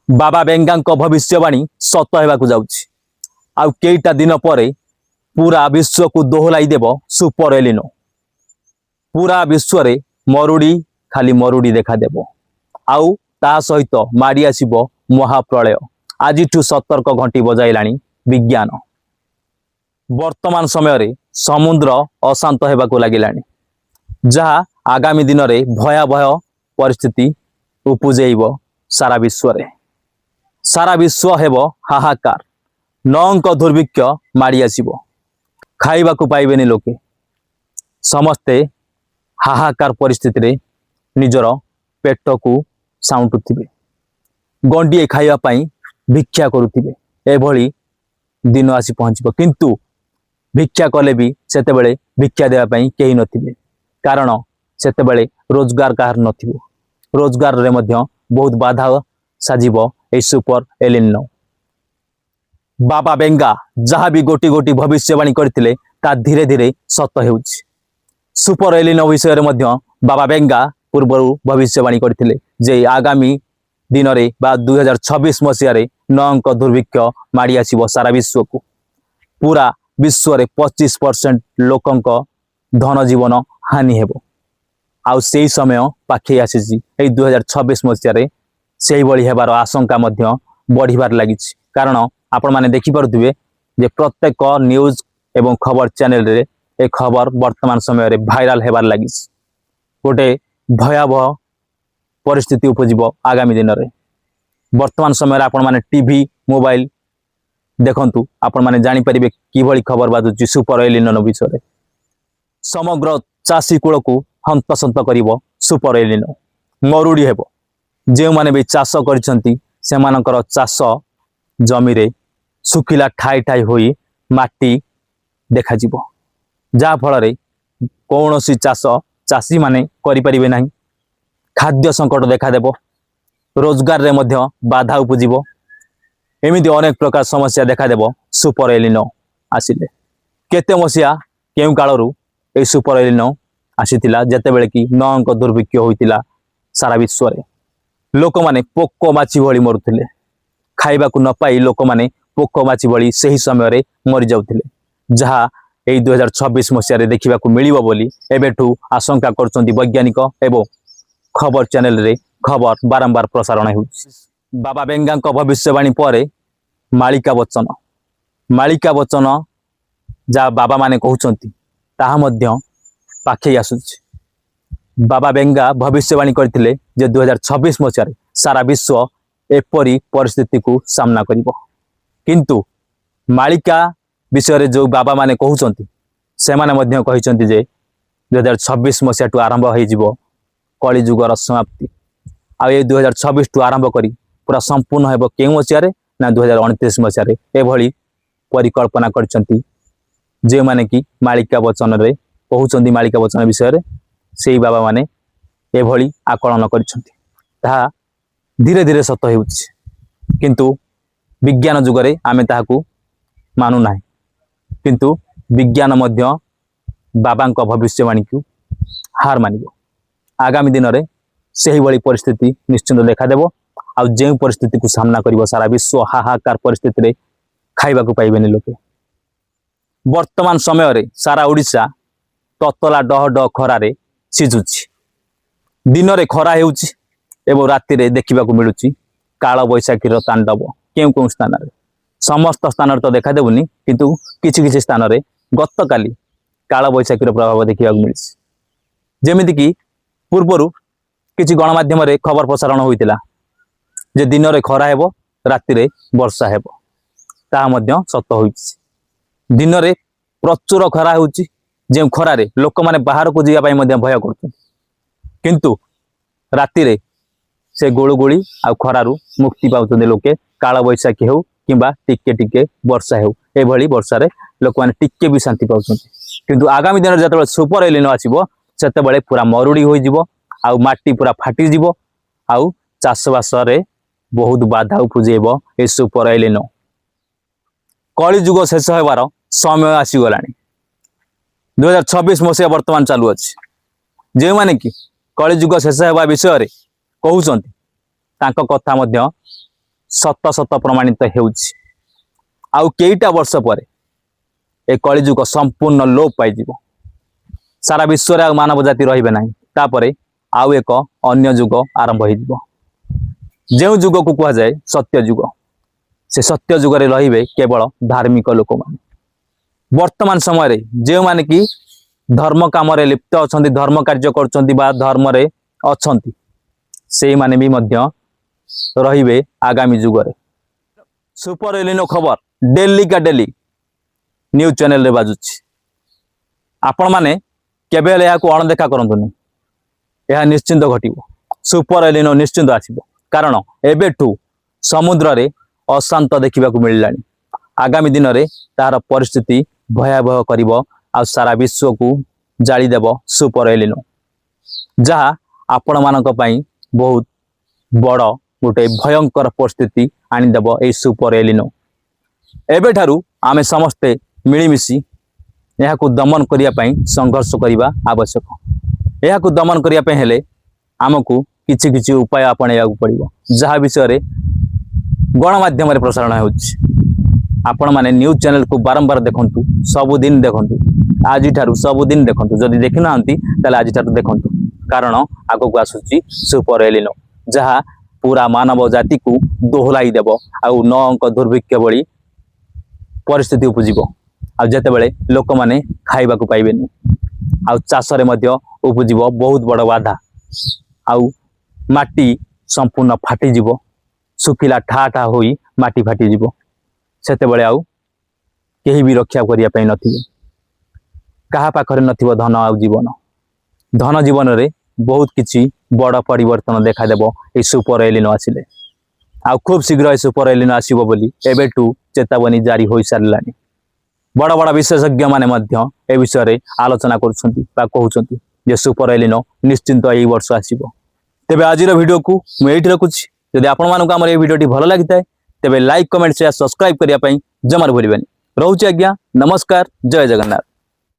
बाबा बेंगा भविष्यवाणी सत होगा जाऊँगी आउ कईटा दिन पर पूरा विश्व को दोहलाई देव सुपर एलिनो। पूरा विश्व रे मरुड़ी खाली मरुड़ी देखादेव आउ ता सहित माड़ी आसिब महाप्रलय। आज सतर्क घंटी बजाइला विज्ञान। वर्तमान समय रे समुद्र अशांत होगा लगिला जहाँ आगामी दिन में भयावह परिस्थिति उपजेब सारा विश्व रे। सारा विश्व हेब हाहाकार। नौंक दुर्भिक्ष माड़ी आसिब। खाइबा को पाइबेनी लोके। समस्ते हाहाकार परिस्थिति रे निजर पेट को साउंटुथिबे। गंडिए खाइबा पाई भिक्षा करुथिबे। एभली दिन आसी पहुंचब किंतु भिक्षा कले भी सेते बेले भिक्षा देवा पाई केही नथिबे। कारण सेते बेले रोजगार काहार नथिबो। रोजगार रे मध्य बहुत बाधा साजिब ए सुपर एलिनो। बाबा बेंगा जहाँ भी गोटी गोटी भविष्यवाणी करथिले ता धीरे धीरे सत हेउछि। सुपर एलिनो विषय रे मध्य बाबा बेंगा पूर्वरु भविष्यवाणी करथिले जे आगामी दिन रे बा 2026 मसीह रे नौंक दुर्भिक्ष माड़ी आसिब सारा विश्व को। पूरा विश्व रे 25% लोकंक धन जीवन हानि हेबो। आउ सेही समय पाखे आसीछि ए 2026 मसीह रे सेही बळी हेबार आशंका मध्य बढ़िबार लागिछि। कारण आपण माने देखि पारुथिबे जे प्रत्येक न्यूज एवं खबर चैनल रे ए खबर वर्तमान समय रे भाइराल हेबार लागिछि। गोटे भयावह परिस्थिति उपजिब आगामी दिन रे। वर्तमान समय आपण माने टीवी मोबाइल देखंतु आपण माने जानि परिबे किभली खबर बाजुछि सुपर एलिनो विषय रे। समग्र चाषी कूल को हंतसंत करिवो सुपर एलिनो। मरुड़ी हेबो। जे माने भी चाष करिसंती सेमानकर चाष जमी रे सुखिला ठाई ठाई होई माटी देखा जिवो। जा फल रे कौनसी चाष चाषी माने करि परिबे नाही। खाद्य संकट देखा देबो। रोजगार रे मध्य बाधा उपजिवो। एमिति अनेक प्रकार समस्या देखा देबो सुपर एलिनो आसिले। केते मसिया केउ कालरू ए सुपर एलिनो आसीतिला जेते बेले कि नौंक दुर्भिक्ष होइतिला सारा विश्व रे। लोक माने पोको माछी भली मरुथिले। खाइबा को न पाई लोक माने पोको माछी भली सही समय रे मरि जाउथिले। जहाँ ए 2026 मसीह रे देखिबा को मिलिबो बोली एबेठू आशंका करचंती वैज्ञानिक एवं खबर चैनल रे खबर बारंबार प्रसारण हेउछि। बाबा बेंगा भविष्यवाणी परे मालिका वचन जा बाबा माने कहउचंती ताहा मध्य पाखे आसुछि। बाबा बेंगा भविष्यवाणी करथिले जे 2026 मसीह रे सारा विश्व एपरी परिस्थिति को सामना करिवो। किंतु मालिका विषय रे जो बाबा माने कहउचंती से माने मध्य कहिचंती जे 2026 मसीह टू आरंभ होई जिवो कली जुगर समाप्ति। आ ए 2026 टू आरंभ करी पूरा संपूर्ण हेबो केउ मसीह रे ना 2029 मसीह रे एभली परिकल्पना करचंती जे माने कि मालिका वचन रे कहउचंती। मालिका वचन विषय रे सेही बाबा माने एभली आकलन करचंती। ता धीरे धीरे सत हेउछि किंतु विज्ञान जुग रे आमे ताहाकू मानु नाही। किंतु विज्ञान मध्य बाबांक भविष्यवाणी को हार मानिबो। आगामी दिन रे सेही बड़ी परिस्थिति निश्चिंत देखा देबो। आ जे परिस्थिति को सामना करिवो सारा विश्व हाहाकार परिस्थिति रे खाइबा को पाइबेनी लोके। वर्तमान समय रे सारा ओडिशा ततला डह डह खरा रे सिजुछि। दिन रे खरा हेउछि एवं राति रे देखिबा को मिलुछि काल बैशाखी रो तांडव। केउ केउ स्थान रे समस्त स्थान रे तो देखा देबुनी किंतु किछि किछि स्थान रे गतकाली काल बैशाखी रो प्रभाव देखिबा को मिलिछि। जेमिति कि पूर्वरु किछि गणमाध्यम रे खबर प्रसारण होइतिला जे दिन रे खरा हेबो राति रे वर्षा हेबो। ता मध्य सत होइछि। दिन रे प्रचुर खरा होउछि जे खरा रे लोक माने बाहर को जिया पाई मध्य भय करथि। किंतु राति रे से गोळगोळी आ खरारु मुक्ति पाउछन लोके। काल बैशाखी हेउ किंबा टिके टिके वर्षा हेउ एभली वर्षा रे लोक माने टिके भी शांति पाउछन। किंतु आगामी दिन जतबे सुपर एलिनो आसीबो सेते बेले पूरा मरुड़ी होई जिवो आ माटी पूरा फाटी जिवो आ चाषबास रे बहुत बाधा उपजेब ए सुपर एलिनो। कली जुग शेष होबार समय आसीगलानी। 2026 मसीहा वर्तमान चालू अच्छी। जो मैंने कि कली जुग शेष होगा विषय कहते कथा सत सत प्रमाणित हेउछि। आउ केईटा वर्ष पर ए कलिजुग संपूर्ण लोप पाइजिवो। सारा विश्व रे मानव जाति रहिबे नाही। तापरे आउ एक अन्य जुग आरंभ होइजिवो। जेउ जुग को कुआ जाए सत्य जुग। से सत्य जुग रे रहिबे केवल धार्मिक लोक माने। वर्तमान समय रे जेउ माने कि धर्म काम रे लिप्त अछंती, धर्म कार्य करछंती बा धर्म रे अछंती, सेई माने भी मध्य रहिबे आगामी जुग रे। सुपर एलिनो खबर डेली का डेली न्यूज चैनल रे बाजुछि। आपण माने केबे हेले याकू अणदेखा करंतुनी। यह निश्चिंत घटिबो। सुपर एलिनो निश्चिंत आसीबो। कारण एबेठू समुद्र रे अशांत देखिबा को मिललानी। आगामी दिन रे तार परिस्थिति भयावह करिवो आ सारा विश्व को जाली देबो सुपर एलिनो, जहा आपण मानक पई बहुत बड़ गोटे भयंकर परिस्थिति आनी देबो ए सुपर एलिनो। एबे ठारू आमे समस्ते मिलीमिशी यहाकू दमन करिया पई संघर्ष करिबा आवश्यक। यहाकू दमन करिया पई हेले आमकू किछि किछि उपाय आपणेयाकू पड़िबो, जहा विषय रे गणमाध्यम रे प्रसारण होउछि। आपण माने न्यूज चैनल को बारंबार देखंतु, सबुदिन देखंतु, आजि ठारू सबुदिन देखंतु। जदि देखि नांती ताले आजि ठारू देखंतु, कारण आगो को आसुछि सुपर एलिनो, जहा पूरा मानव जाति को दोहलाई देबो आ 9 अंक दुर्भिक्ष भली परिस्थिति उपजिबो। आ जेते बेले लोक माने खाइबा को पाइबेनी, आ चाष रे मध्य उपजिबो बहुत बड़ बाधा। आ माटी संपूर्ण फाटी जिवो, सुखिला ठा ठा होई माटी फाटी जिवो। सेते बेले आउ केही भी रक्षा करिया पई नथिबे। कहा पाखरे नथिबो धन आ जीवन। धन जीवन रे बहुत किछि बड़ परिवर्तन देखा देबो ए सुपर एलिनो आसिले। आ खूब शीघ्र ए सुपर एलिनो आसीबो बोली एबेटू चेतावनी जारी होई सारलानी। बड़ बड़ विशेषज्ञ माने मध्य ए विषय रे आलोचना करूछंती बा कहउछंती जे सुपर एलिनो निश्चिंत एई वर्ष आसीबो। तेबे आजिर वीडियो को मु एठी रखुछि। जदि आपण मानक हमर ए वीडियोटी भलो लागिताय तेबे लाइक कमेंट शेयर सब्सक्राइब करिया पई जमार भूलिबेनी। रहउछि आज्ञा, नमस्कार, जय जगन्नाथ।